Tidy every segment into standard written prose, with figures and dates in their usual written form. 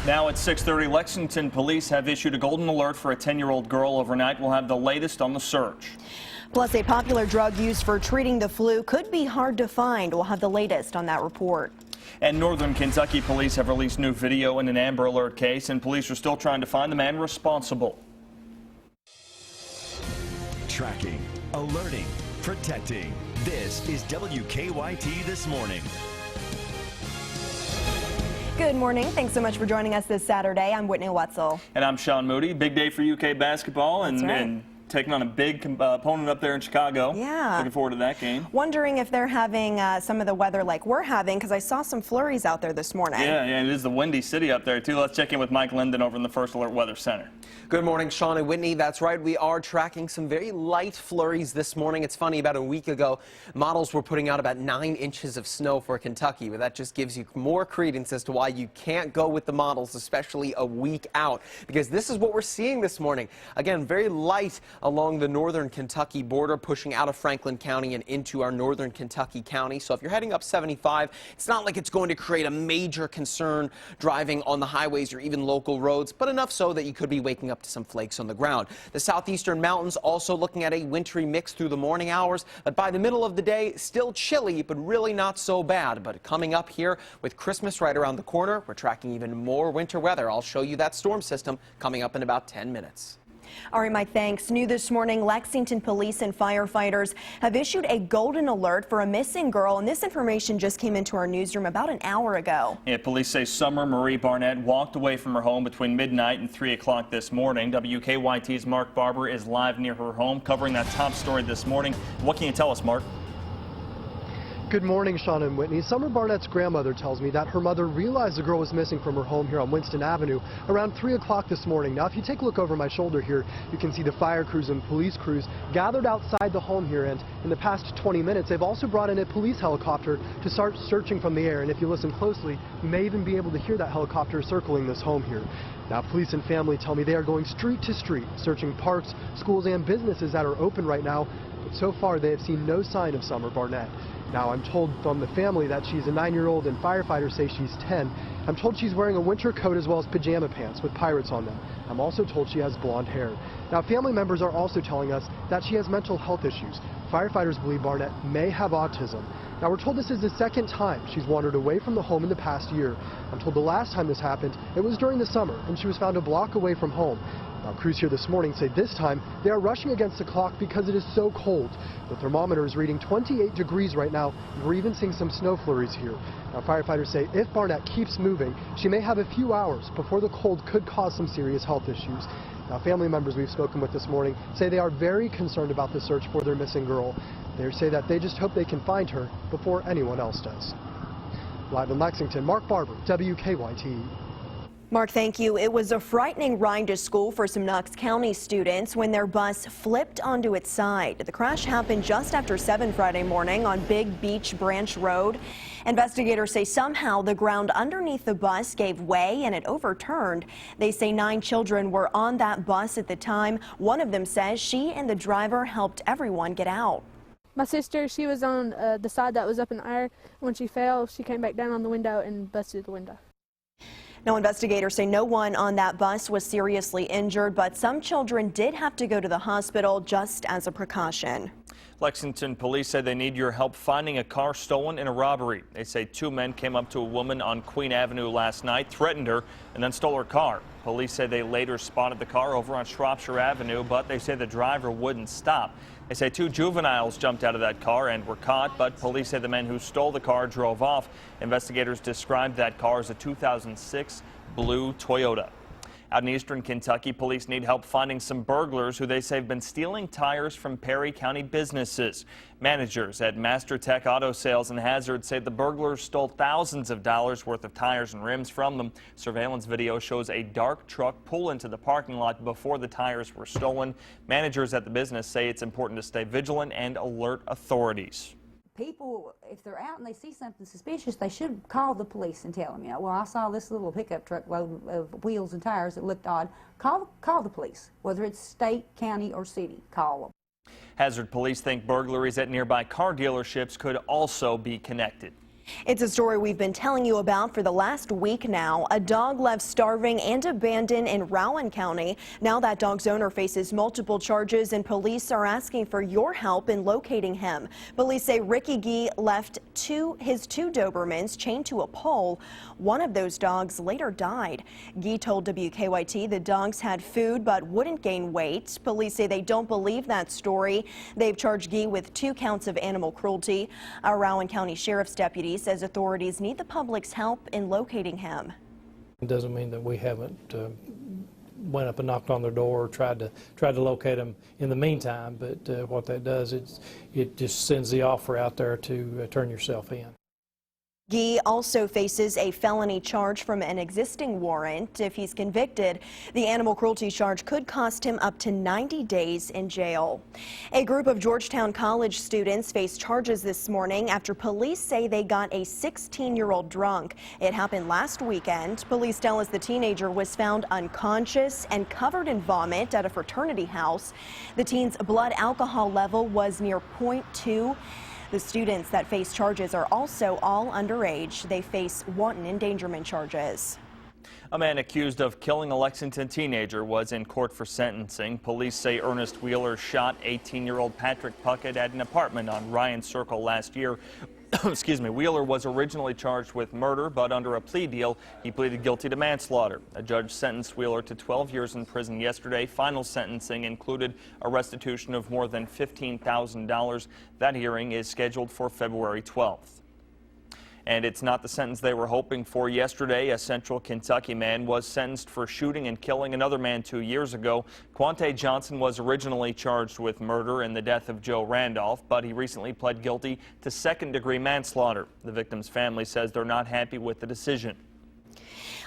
Now at 6:30, Lexington police have issued a golden alert for a 10-year-old girl overnight. We'll have the latest on the search. Plus, a popular drug used for treating the flu could be hard to find. We'll have the latest on that report. And Northern Kentucky police have released new video in an Amber Alert case, and police are still trying to find the man responsible. Tracking, alerting, protecting. This is WKYT This Morning. Good morning. Thanks so much for joining us this Saturday. I'm Whitney Wetzel. And I'm Sean Moody. Big day for UK basketball and taking on a big opponent up there in Chicago. Yeah. Looking forward to that game. Wondering if they're having some of the weather like we're having, because I saw some flurries out there this morning. Yeah, it is the windy city up there, too. Let's check in with Mike Linden over in the First Alert Weather Center. Good morning, Sean and Whitney. That's right. We are tracking some very light flurries this morning. It's funny, about a week ago, models were putting out about 9 inches of snow for Kentucky, but that just gives you more credence as to why you can't go with the models, especially a week out, because this is what we're seeing this morning. Again, very light along the northern Kentucky border, pushing out of Franklin County and into our northern Kentucky county. So if you're heading up 75, it's not like it's going to create a major concern driving on the highways or even local roads, but enough so that you could be waking up to some flakes on the ground. The southeastern mountains also looking at a wintry mix through the morning hours, but by the middle of the day, still chilly, but really not so bad. But coming up here with Christmas right around the corner, we're tracking even more winter weather. I'll show you that storm system coming up in about 10 minutes. All right, Mike, thanks. New this morning, Lexington police and firefighters have issued a golden alert for a missing girl, and this information just came into our newsroom about an hour ago. Yeah, police say Summer Marie Barnett walked away from her home between midnight and 3 o'clock this morning. WKYT's Mark Barber is live near her home covering that top story this morning. What can you tell us, Mark? Good morning, Sean and Whitney. Summer Barnett's grandmother tells me that her mother realized the girl was missing from her home here on Winston Avenue around 3 o'clock this morning. Now, if you take a look over my shoulder here, you can see the fire crews and police crews gathered outside the home here, and in the past 20 minutes, they've also brought in a police helicopter to start searching from the air. And if you listen closely, you may even be able to hear that helicopter circling this home here. Now, police and family tell me they are going street to street, searching parks, schools, and businesses that are open right now. But so far, they have seen no sign of Summer Barnett. Now, I'm told from the family that she's a 9-year-old and firefighters say she's 10. I'm told she's wearing a winter coat as well as pajama pants with pirates on them. I'm also told she has blonde hair. Now, family members are also telling us that she has mental health issues. Firefighters believe Barnett may have autism. Now, we're told this is the second time she's wandered away from the home in the past year. I'm told the last time this happened, it was during the summer, and she was found a block away from home. Now, crews here this morning say this time they are rushing against the clock because it is so cold. The thermometer is reading 28 degrees right now, and we're even seeing some snow flurries here. Now, firefighters say if Barnett keeps moving, she may have a few hours before the cold could cause some serious health issues. Now, family members we've spoken with this morning say they are very concerned about the search for their missing girl. They say that they just hope they can find her before anyone else does. Live in Lexington, Mark Barber, WKYT. Mark, thank you. It was a frightening ride to school for some Knox County students when their bus flipped onto its side. The crash happened just after 7 Friday morning on Big Beach Branch Road. Investigators say somehow the ground underneath the bus gave way and it overturned. They say 9 children were on that bus at the time. One of them says she and the driver helped everyone get out. My sister, she was on the side that was up in the air. When she fell, she came back down on the window and busted the window. Now, investigators say no one on that bus was seriously injured, but some children did have to go to the hospital just as a precaution. Lexington police say they need your help finding a car stolen in a robbery. They say 2 men came up to a woman on Queen Avenue last night, threatened her, and then stole her car. Police say they later spotted the car over on Shropshire Avenue, but they say the driver wouldn't stop. They say 2 juveniles jumped out of that car and were caught, but police say the men who stole the car drove off. Investigators described that car as a 2006 blue Toyota. Out in eastern Kentucky, police need help finding some burglars who they say have been stealing tires from Perry County businesses. Managers at Master Tech Auto Sales and Hazard say the burglars stole thousands of dollars worth of tires and rims from them. Surveillance video shows a dark truck pull into the parking lot before the tires were stolen. Managers at the business say it's important to stay vigilant and alert authorities. People, if they're out and they see something suspicious, they should call the police and tell them, you know, well, I saw this little pickup truck load of wheels and tires that looked odd. Call the police, whether it's state, county, or city. Call them. Hazard police think burglaries at nearby car dealerships could also be connected. It's a story we've been telling you about for the last week now. A dog left starving and abandoned in Rowan County. Now that dog's owner faces multiple charges and police are asking for your help in locating him. Police say Ricky Gee left his two Dobermans chained to a pole. One of those dogs later died. Gee told WKYT the dogs had food but wouldn't gain weight. Police say they don't believe that story. They've charged Gee with 2 counts of animal cruelty. A Rowan County Sheriff's deputy says authorities need the public's help in locating him. It doesn't mean that we haven't went up and knocked on their door or tried to locate them in the meantime, but what that does is it just sends the offer out there to turn yourself in. Gee also faces a felony charge from an existing warrant. If he's convicted, the animal cruelty charge could cost him up to 90 days in jail. A group of Georgetown College students face charges this morning after police say they got a 16-year-old drunk. It happened last weekend. Police tell us the teenager was found unconscious and covered in vomit at a fraternity house. The teen's blood alcohol level was near 0.2. The students that face charges are also all underage. They face wanton endangerment charges. A man accused of killing a Lexington teenager was in court for sentencing. Police say Ernest Wheeler shot 18-year-old Patrick Puckett at an apartment on Ryan Circle last year. Excuse me. Wheeler was originally charged with murder, but under a plea deal, he pleaded guilty to manslaughter. A judge sentenced Wheeler to 12 years in prison yesterday. Final sentencing included a restitution of more than $15,000. That hearing is scheduled for February 12th. And it's not the sentence they were hoping for. Yesterday, a Central Kentucky man was sentenced for shooting and killing another man 2 years ago. Quante Johnson was originally charged with murder in the death of Joe Randolph, but he recently pled guilty to second-degree manslaughter. The victim's family says they're not happy with the decision.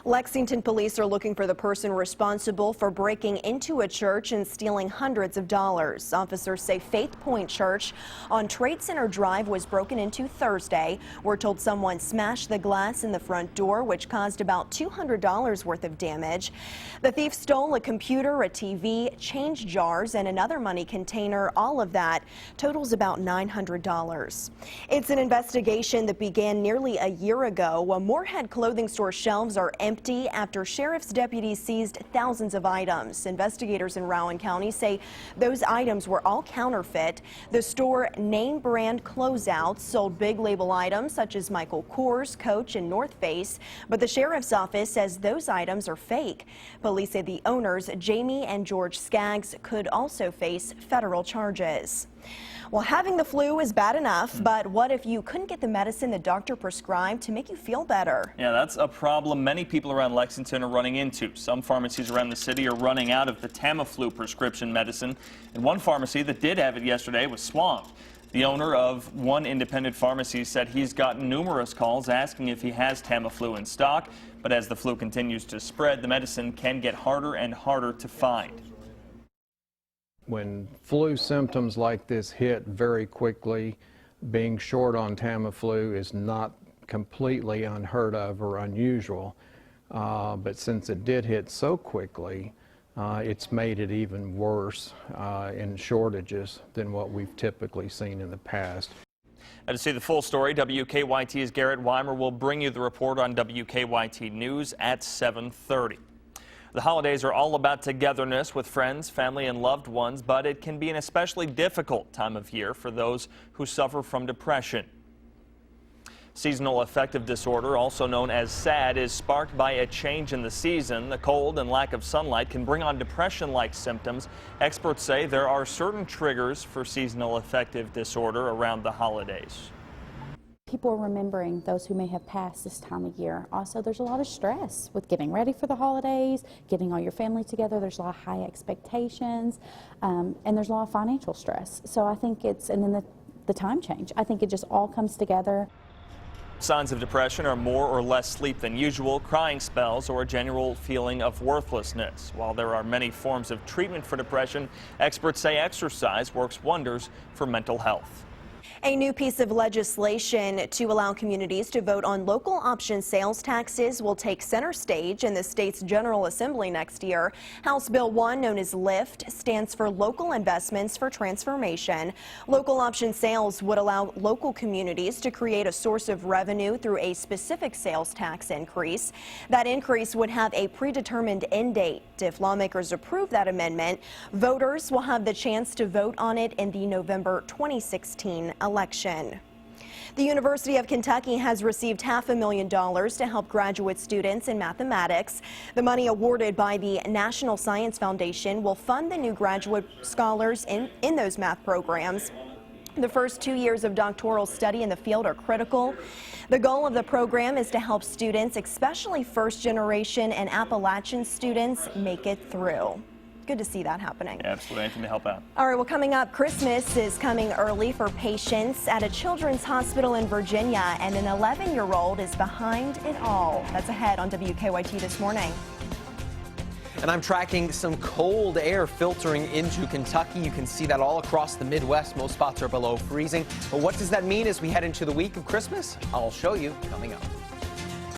Lexington police are looking for the person responsible for breaking into a church and stealing hundreds of dollars. Officers say Faith Point Church on Trade Center Drive was broken into Thursday. We're told someone smashed the glass in the front door, which caused about $200 worth of damage. The thief stole a computer, a TV, change jars, and another money container. All of that totals about $900. It's an investigation that began nearly a year ago. Moorhead clothing store shelves are empty after sheriff's deputies seized thousands of items. Investigators in Rowan County say those items were all counterfeit. The store name brand closeouts sold big label items such as Michael Kors, Coach, and North Face, but the sheriff's office says those items are fake. Police say the owners, Jamie and George Skaggs, could also face federal charges. Well, having the flu is bad enough, but what if you couldn't get the medicine the doctor prescribed to make you feel better? Yeah, that's a problem many people around Lexington are running into. Some pharmacies around the city are running out of the Tamiflu prescription medicine, and one pharmacy that did have it yesterday was swamped. The owner of one independent pharmacy said he's gotten numerous calls asking if he has Tamiflu in stock, but as the flu continues to spread, the medicine can get harder and harder to find. When flu symptoms like this hit very quickly, being short on Tamiflu is not completely unheard of or unusual, but since it did hit so quickly, it's made it even worse in shortages than what we've typically seen in the past. And to see the full story, WKYT's Garrett Weimer will bring you the report on WKYT News at 7:30. The holidays are all about togetherness with friends, family, and loved ones, but it can be an especially difficult time of year for those who suffer from depression. Seasonal affective disorder, also known as SAD, is sparked by a change in the season. The cold and lack of sunlight can bring on depression-like symptoms. Experts say there are certain triggers for seasonal affective disorder around the holidays. People are remembering those who may have passed this time of year. Also, there's a lot of stress with getting ready for the holidays, getting all your family together. There's a lot of high expectations, and there's a lot of financial stress. So I think and then the time change. I think it just all comes together. Signs of depression are more or less sleep than usual, crying spells, or a general feeling of worthlessness. While there are many forms of treatment for depression, experts say exercise works wonders for mental health. A new piece of legislation to allow communities to vote on local option sales taxes will take center stage in the state's General Assembly next year. House Bill 1, known as LIFT, stands for Local Investments for Transformation. Local option sales would allow local communities to create a source of revenue through a specific sales tax increase. That increase would have a predetermined end date. If lawmakers approve that amendment, voters will have the chance to vote on it in the November 2016 election. The University of Kentucky has received $500,000 to help graduate students in mathematics. The money awarded by the National Science Foundation will fund the new graduate scholars in those math programs. The first 2 years of doctoral study in the field are critical. The goal of the program is to help students, especially first-generation and Appalachian students, make it through. Good to see that happening. Absolutely, anything to help out. All right, well, coming up, Christmas is coming early for patients at a children's hospital in Virginia, and an 11-year-old is behind it all. That's ahead on WKYT this morning. And I'm tracking some cold air filtering into Kentucky. You can see that all across the Midwest. Most spots are below freezing. But what does that mean as we head into the week of Christmas? I'll show you coming up.